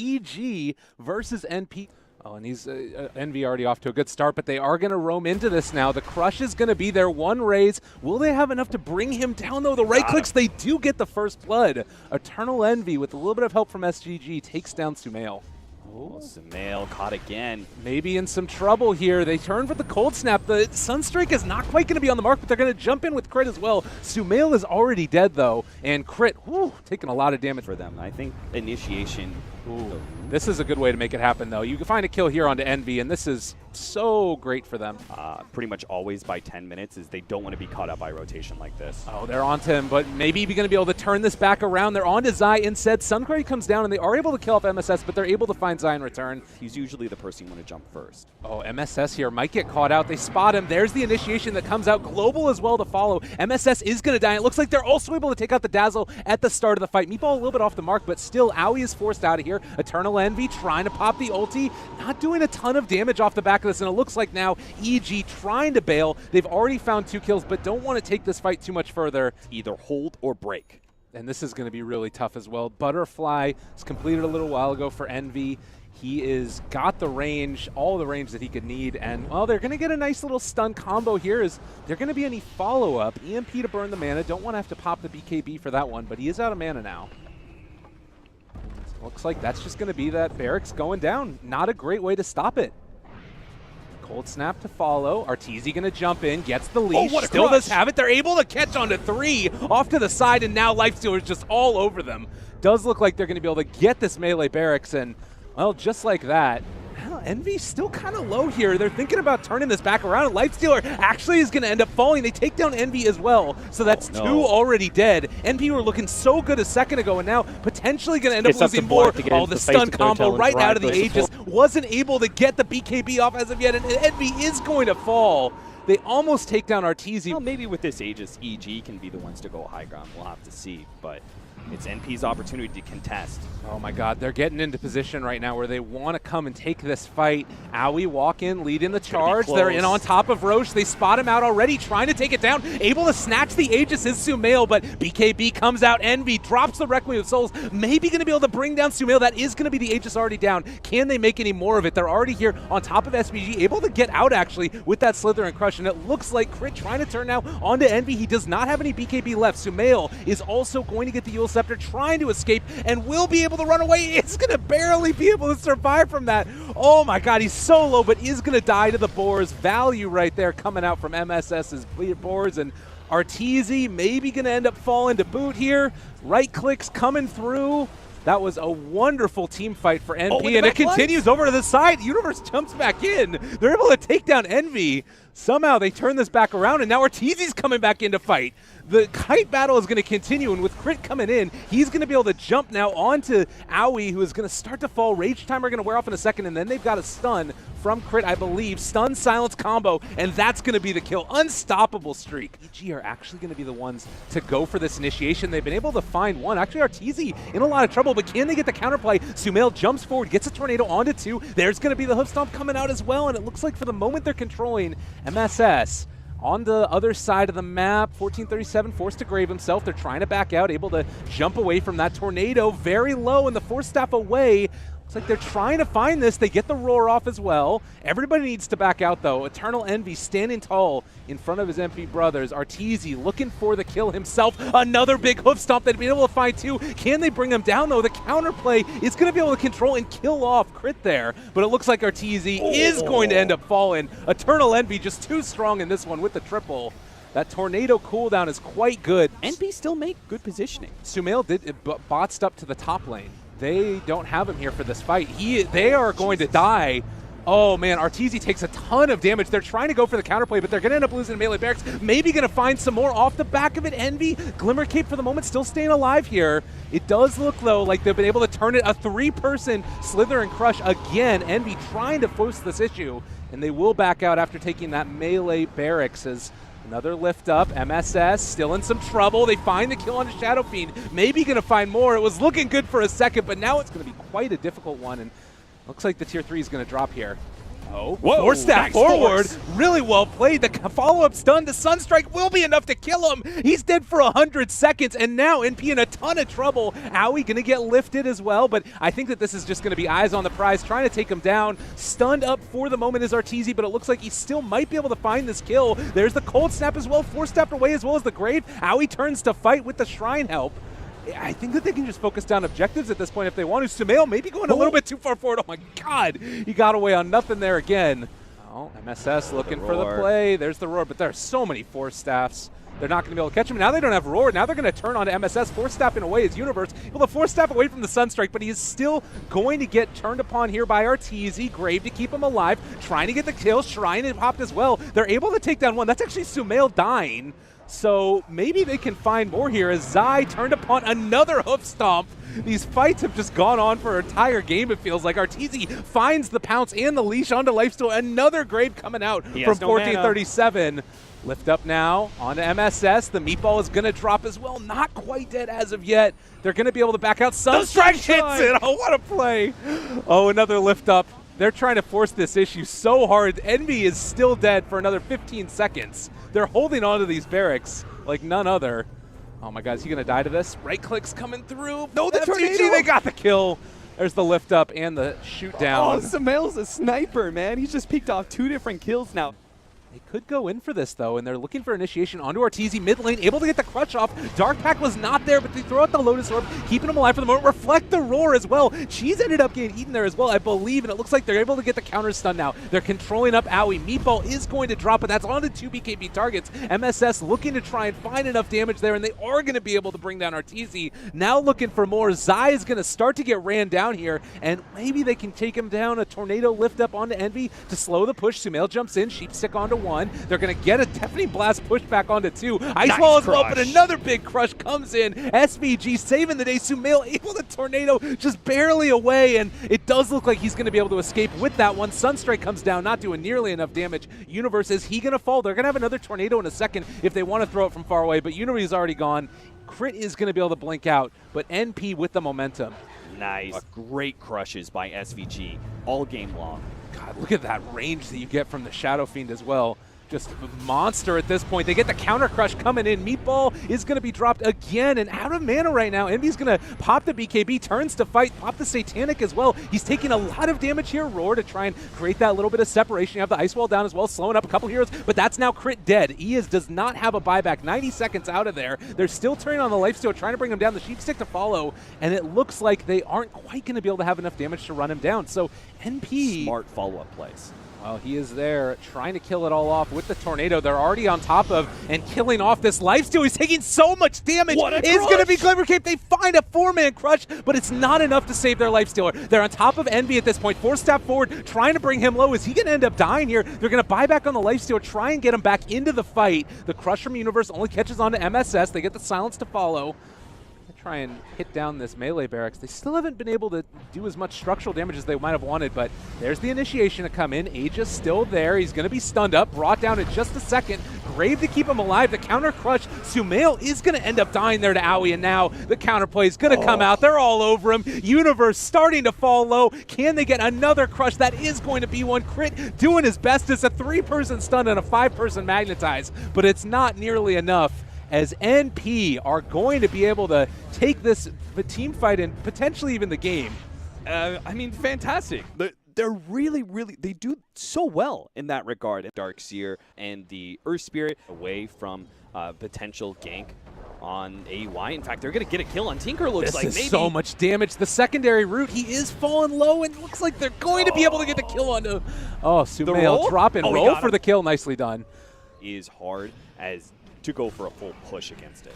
EG versus NP. Oh, and he's Envy already off to a good start, but they are going to roam into this now. The crush is going to be their one raise. Will they have enough to bring him down, though? The right clicks, they do get the first blood. Eternal Envy, with a little bit of help from SGG, takes down Sumail. Oh, Sumail caught again. Maybe in some trouble here. They turn for the cold snap. The Sunstrike is not quite going to be on the mark, but they're going to jump in with crit as well. Sumail is already dead, though, and crit, taking a lot of damage For them, I think initiation. Ooh. This is a good way to make it happen, though. You can find a kill here onto Envy, and this is so great for them. Pretty much always by 10 minutes is they don't want to be caught up by rotation like this. Oh, they're onto him, but maybe going to be able to turn this back around. They're onto Zai instead. Sunquery comes down, and they are able to kill off MSS, but they're able to find Zai in return. He's usually the person you want to jump first. Oh, MSS here might get caught out. They spot him. There's the initiation that comes out. Global as well to follow. MSS is going to die. It looks like they're also able to take out the Dazzle at the start of the fight. Meatball a little bit off the mark, but still, Aoi is forced out of here. Eternal Envy trying to pop the ulti. Not doing a ton of damage off the back of this, and it looks like now EG trying to bail. They've already found 2 kills, but don't want to take this fight too much further. Either hold or break. And this is going to be really tough as well. Butterfly was completed a little while ago for Envy. He is got the range, all the range that he could need, and well, they're going to get a nice little stun combo here. Is there going to be any follow-up? EMP to burn the mana. Don't want to have to pop the BKB for that one, but he is out of mana now. Looks like that's just going to be that Barracks going down. Not a great way to stop it. Cold snap to follow. Arteezy going to jump in, gets the leash. Oh, what a Still crush. does have it. They're able to catch onto 3 off to the side, and now Lifestealer's just all over them. Does look like they're going to be able to get this melee Barracks, and well, just like that. Well, Envy's still kind of low here. They're thinking about turning this back around, and Lifestealer actually is going to end up falling. They take down Envy as well, so that's 2 already dead. Envy were looking so good a second ago, and now potentially going to end up losing more. Oh, the stun combo right out of the Aegis. Wasn't able to get the BKB off as of yet, and Envy is going to fall. They almost take down Arteezy. Well, maybe with this Aegis, EG can be the ones to go high ground. We'll have to see, but it's NP's opportunity to contest. Oh my god, they're getting into position right now where they want to come and take this fight. Aoi walk in, lead in the charge. They're in on top of Roche. They spot him out already, trying to take it down. Able to snatch the Aegis is Sumail, but BKB comes out. Envy drops the Requiem of Souls. Maybe going to be able to bring down Sumail. That is going to be the Aegis already down. Can they make any more of it? They're already here on top of SBG, able to get out actually with that Slither and Crush, and it looks like Crit trying to turn now onto Envy. He does not have any BKB left. Sumail is also going to get the Eul Scepter, trying to escape, and will be able to run away. It's going to barely be able to survive from that. Oh my god, he's so low, but is going to die to the Boars. Value right there coming out from MSS's Boars, and Arteezy maybe going to end up falling to boot here. Right clicks coming through. That was a wonderful team fight for NP, and it continues over to the side. Universe jumps back in. They're able to take down Envy. Somehow they turn this back around, and now Arteezy's coming back in to fight. The kite battle is going to continue, and with Crit coming in, he's going to be able to jump now onto Aoi, who is going to start to fall. Rage Timer going to wear off in a second, and then they've got a stun from Crit, I believe. Stun, silence combo, and that's going to be the kill. Unstoppable streak. EG are actually going to be the ones to go for this initiation. They've been able to find one. Actually, Arteezy in a lot of trouble, but can they get the counterplay? Sumail jumps forward, gets a tornado onto 2. There's going to be the hoof stomp coming out as well, and it looks like for the moment they're controlling MSS. On the other side of the map, 1437 forced to grave himself. They're trying to back out, able to jump away from that tornado. Very low, and the Force Staff away. Looks like they're trying to find this. They get the roar off as well. Everybody needs to back out, though. Eternal Envy standing tall in front of his MP brothers. Arteezy looking for the kill himself. Another big hoof stomp. They've been able to find 2. Can they bring him down, though? The counterplay is going to be able to control and kill off Crit there. But it looks like Arteezy is going to end up falling. Eternal Envy just too strong in this one with the triple. That tornado cooldown is quite good. NP still make good positioning. Sumail botsed up to the top lane. They don't have him here for this fight. They are going to die. Oh man, Arteezy takes a ton of damage. They're trying to go for the counterplay, but they're going to end up losing melee Barracks. Maybe going to find some more off the back of it. Envy, Glimmer Cape for the moment, still staying alive here. It does look, though, like they've been able to turn it a 3-person Slither and Crush again. Envy trying to force this issue, and they will back out after taking that melee Barracks as another lift up. MSS still in some trouble. They find the kill on the Shadow Fiend. Maybe going to find more. It was looking good for a second, but now it's going to be quite a difficult one, and looks like the tier 3 is going to drop here. Oh, whoa, four-step forward. force. Really well played. The follow-up stun to Sunstrike will be enough to kill him. He's dead for 100 seconds, and now NP in a ton of trouble. Owie going to get lifted as well, but I think that this is just going to be eyes on the prize, trying to take him down. Stunned up for the moment is Arteezy, but it looks like he still might be able to find this kill. There's the cold snap as well, four-step away as well as the grave. Owie turns to fight with the shrine help. I think that they can just focus down objectives at this point if they want to. Sumail maybe going a little bit too far forward. Oh my god, he got away on nothing there again. Oh, MSS looking for the play. There's the roar, but there are so many force staffs. They're not going to be able to catch him. Now they don't have roar. Now they're going to turn on to MSS, force staffing away his universe. Able to force staff away from the Sunstrike, but he is still going to get turned upon here by Arteezy. Grave to keep him alive, trying to get the kill. Shrine and popped as well. They're able to take down one. That's actually Sumail dying. So maybe they can find more here as Zai turned upon another hoof stomp. These fights have just gone on for an entire game, it feels like. Arteezy finds the pounce and the leash onto Lifesteal. Another grave coming out from 1437. Lift up now onto MSS. The meatball is going to drop as well. Not quite dead as of yet. They're going to be able to back out. Sunstrike hits it. Oh, what a play. Oh, another lift up. They're trying to force this issue so hard. Envy is still dead for another 15 seconds. They're holding on to these barracks like none other. Oh my god, is he going to die to this? Right click's coming through. No, the tornado. They got the kill. There's the lift up and the shoot down. Oh, Sumail's a sniper, man. He's just peeked off 2 different kills now. They could go in for this, though, and they're looking for initiation onto Arteezy mid lane, able to get the clutch off. Dark Pack was not there, but they throw out the Lotus Orb, keeping him alive for the moment. Reflect the roar as well. Cheese ended up getting eaten there as well, I believe, and it looks like they're able to get the counter stun now. They're controlling up Owie. Meatball is going to drop, but that's onto 2 BKB targets. MSS looking to try and find enough damage there, and they are going to be able to bring down Arteezy. Now looking for more. Zai is going to start to get ran down here, and maybe they can take him down. A tornado lift up onto Envy to slow the push. Sumail jumps in, Sheepstick onto 1. They're going to get a Deafening Blast push back onto 2. Ice Wall as well, but another big crush comes in. SVG saving the day. Sumail able to tornado just barely away, and it does look like he's going to be able to escape with that one. Sunstrike comes down, not doing nearly enough damage. Universe, is he going to fall? They're going to have another tornado in a second if they want to throw it from far away, but Universe is already gone. Crit is going to be able to blink out, but NP with the momentum. Nice. Great crushes by SVG all game long. God, look at that range that you get from the Shadow Fiend as well. Just a monster at this point. They get the counter crush coming in. Meatball is going to be dropped again and out of mana right now. Envy's going to pop the BKB, turns to fight, pop the Satanic as well. He's taking a lot of damage here. Roar to try and create that little bit of separation. You have the Ice Wall down as well, slowing up a couple heroes, but that's now crit dead. Does not have a buyback. 90 seconds out of there. They're still turning on the lifesteal, trying to bring him down. The Sheepstick to follow, and it looks like they aren't quite going to be able to have enough damage to run him down. So NP... Smart follow-up plays. Well, he is there trying to kill it all off with the tornado. They're already on top of and killing off this lifesteal. He's taking so much damage. It's going to be Glimmer Cape. They find a 4-man crush, but it's not enough to save their lifestealer. They're on top of Envy at this point. 4-step forward, trying to bring him low. Is he going to end up dying here? They're going to buy back on the lifestealer, try and get him back into the fight. The crush from Universe only catches on to MSS. They get the silence to follow. Try and hit down this melee barracks. They still haven't been able to do as much structural damage as they might have wanted, but there's the initiation to come in. Aegis still there. He's going to be stunned up, brought down in just a second. Grave to keep him alive. The counter crush. Sumail is going to end up dying there to Owie, and now the counter play is going to come out. They're all over him. Universe starting to fall low. Can they get another crush? That is going to be one. Crit doing his best. It's a 3-person stun and a 5-person magnetize, but it's not nearly enough, as NP are going to be able to take this team fight and potentially even the game. I mean, fantastic. They're really, they do so well in that regard. Darkseer and the Earth Spirit away from potential gank on AY. In fact, they're going to get a kill on Tinker, looks like. This is so much damage. The secondary route, he is falling low, and looks like they're going to be able to get the kill onto... Oh, Sumail drop and roll for the kill. Nicely done. Is hard as to go for a full push against it.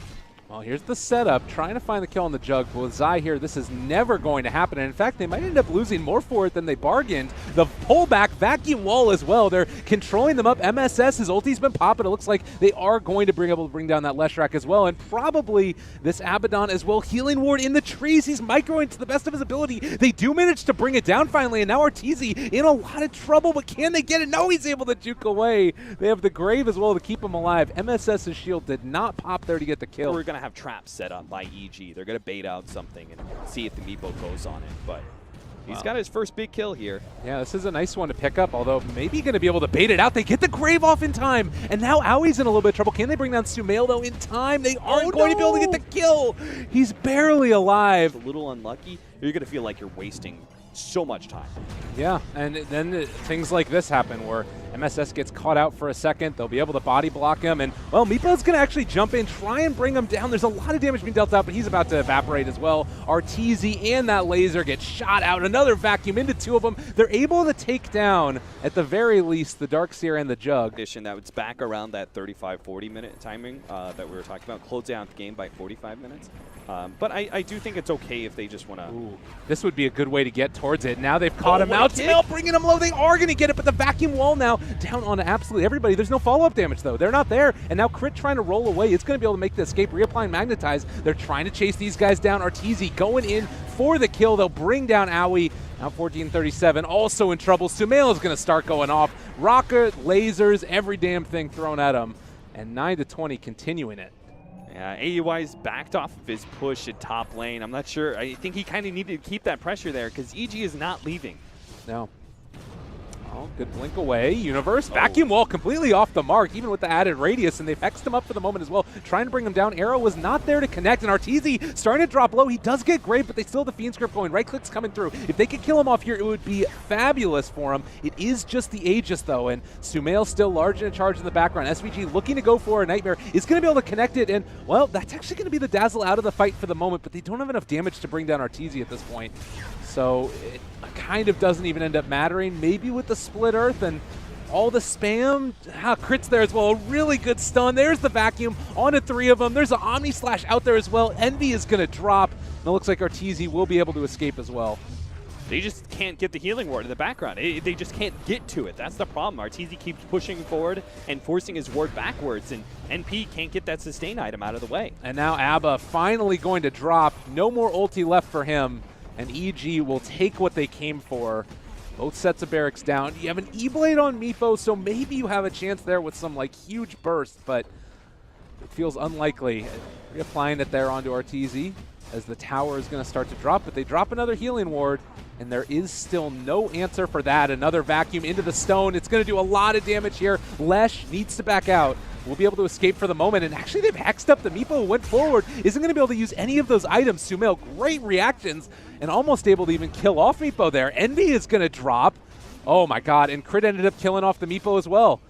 Well, here's the setup, trying to find the kill on the Jug. But with Zai here, this is never going to happen. And in fact, they might end up losing more for it than they bargained. The pullback, vacuum wall as well. They're controlling them up. MSS, his ulti's been popping. It looks like they are going to be able to bring down that Leshrac as well. And probably this Abaddon as well. Healing ward in the trees. He's microing to the best of his ability. They do manage to bring it down finally. And now Arteezy in a lot of trouble. But can they get it? No, he's able to juke away. They have the Grave as well to keep him alive. MSS's shield did not pop there to get the kill. We're going to have traps set up by EG. They're going to bait out something and see if the Meepo goes on it, but He's got his first big kill here. Yeah, this is a nice one to pick up, although maybe going to be able to bait it out. They get the Grave off in time, and now Aui's in a little bit of trouble. Can they bring down Sumail, though, in time? They aren't going to be able to get the kill. He's barely alive. A little unlucky. You're going to feel like you're wasting so much time. Yeah, and then things like this happen where MSS gets caught out for a second. They'll be able to body block him, and, well, Meepo's going to actually jump in, try and bring him down. There's a lot of damage being dealt out, but he's about to evaporate as well. Arteezy and that laser get shot out. Another vacuum into two of them. They're able to take down, at the very least, the Darkseer and the Jug. That was back around that 35-40 minute timing that we were talking about. Close down the game by 45 minutes. But I do think it's okay if they just want to. This would be a good way to get towards it. Now they've caught him out. Sumail bringing him low. They are going to get it, but the vacuum wall now down on absolutely everybody. There's no follow-up damage, though. They're not there. And now Crit trying to roll away. It's going to be able to make the escape. Reapplying Magnetize. They're trying to chase these guys down. Arteezy going in for the kill. They'll bring down Aui. Now 14-37, also in trouble. Sumail is going to start going off. Rocket, lasers, every damn thing thrown at him. And 9-20 continuing it. Yeah, AUI's backed off of his push at top lane. I'm not sure. I think he kind of needed to keep that pressure there because EG is not leaving. No. Oh, good blink away. Universe. Vacuum wall completely off the mark, even with the added radius, and they've hexed him up for the moment as well, trying to bring him down. Arrow was not there to connect, and Arteezy starting to drop low. He does get Grave, but they still have the Fiend Script going. Right click's coming through. If they could kill him off here, it would be fabulous for him. It is just the Aegis, though, and Sumail still large and in charge in the background. SVG looking to go for a Nightmare is going to be able to connect it, and, well, that's actually going to be the Dazzle out of the fight for the moment, but they don't have enough damage to bring down Arteezy at this point. So it kind of doesn't even end up mattering. Maybe with the Split Earth and all the spam. Crit's there as well. A really good stun. There's the vacuum onto three of them. There's an Omni Slash out there as well. Envy is going to drop. And it looks like Arteezy will be able to escape as well. They just can't get the healing ward in the background. They just can't get to it. That's the problem. Arteezy keeps pushing forward and forcing his ward backwards, and NP can't get that sustain item out of the way. And now Abba finally going to drop. No more ulti left for him. And EG will take what they came for. Both sets of barracks down. You have an E-Blade on Meepo, so maybe you have a chance there with some like huge burst, but it feels unlikely. Reapplying it there onto Arteezy as the tower is going to start to drop, but they drop another healing ward, and there is still no answer for that. Another vacuum into the stone. It's going to do a lot of damage here. Lesh needs to back out. Will be able to escape for the moment, and actually they've hexed up the Meepo who went forward. Isn't going to be able to use any of those items. Sumail, great reactions, and almost able to even kill off Meepo there. Envy is going to drop. Oh my god, and Crit ended up killing off the Meepo as well.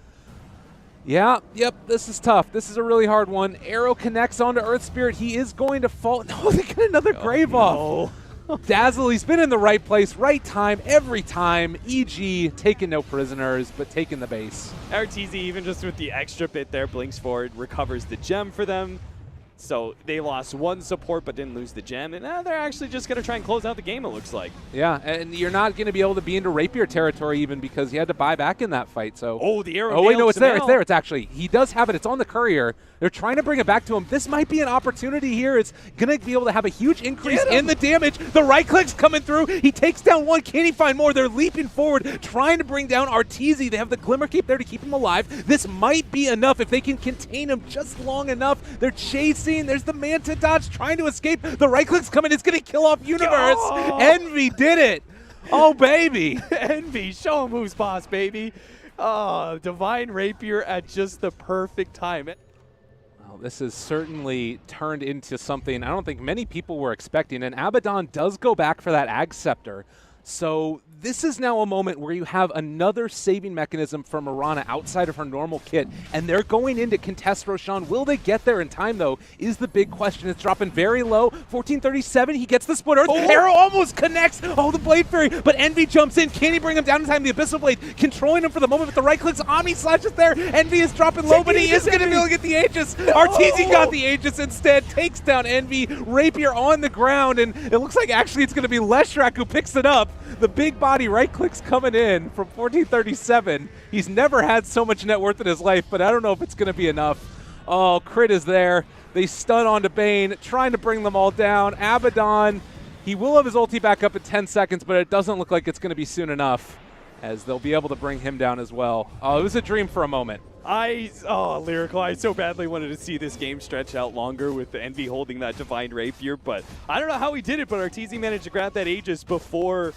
Yeah, yep, this is tough. This is a really hard one. Arrow connects onto Earth Spirit. He is going to fall. No, they get another Grave off. Dazzle, he's been in the right place, right time, every time. EG taking no prisoners, but taking the base. Arteezy, even just with the extra bit there, blinks forward, recovers the gem for them. So they lost one support but didn't lose the gem, and now they're actually just going to try and close out the game, it looks like. Yeah, and you're not going to be able to be into Rapier territory even because he had to buy back in that fight. So. Oh, the arrow. Oh, wait, no, it's there. It's there. It's actually. He does have it. It's on the courier. They're trying to bring it back to him. This might be an opportunity here. It's going to be able to have a huge increase in the damage. The right click's coming through. He takes down one. Can he find more? They're leaping forward, trying to bring down Arteezy. They have the Glimmer Cape there to keep him alive. This might be enough if they can contain him just long enough. They're chasing. There's the Manta Dodge trying to escape. The right click's coming. It's going to kill off Universe. Oh. Envy did it. Oh, baby. Envy, show him who's boss, baby. Oh, Divine Rapier at just the perfect time. Well, this has certainly turned into something I don't think many people were expecting, and Abaddon does go back for that Ag Scepter. So this is now a moment where you have another saving mechanism for Mirana outside of her normal kit, and they're going in to contest Roshan. Will they get there in time, though, is the big question. It's dropping very low. 14:37, he gets the Split Earth. Oh. Arrow almost connects. Oh, the Blade Fairy, but Envy jumps in. Can he bring him down in time? The Abyssal Blade controlling him for the moment, but the right click's Omni Slash is there. Envy is dropping low, but he is going to be able to get the Aegis. Arteezy got the Aegis instead, takes down Envy. Rapier on the ground, and it looks like actually it's going to be Leshrak who picks it up. The big body right click's coming in from 14:37. He's never had so much net worth in his life, but I don't know if it's going to be enough. Oh, Crit is there. They stun onto Bane, trying to bring them all down. Abaddon, he will have his ulti back up in 10 seconds, but it doesn't look like it's going to be soon enough. as they'll be able to bring him down as well. Oh, it was a dream for a moment. Lyrical, I so badly wanted to see this game stretch out longer with Envy holding that Divine Rapier, but I don't know how he did it, but Arteezy managed to grab that Aegis before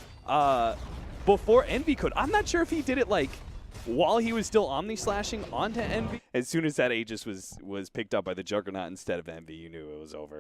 Envy could. I'm not sure if he did it like while he was still Omni-slashing onto Envy. As soon as that Aegis was picked up by the Juggernaut instead of Envy, you knew it was over.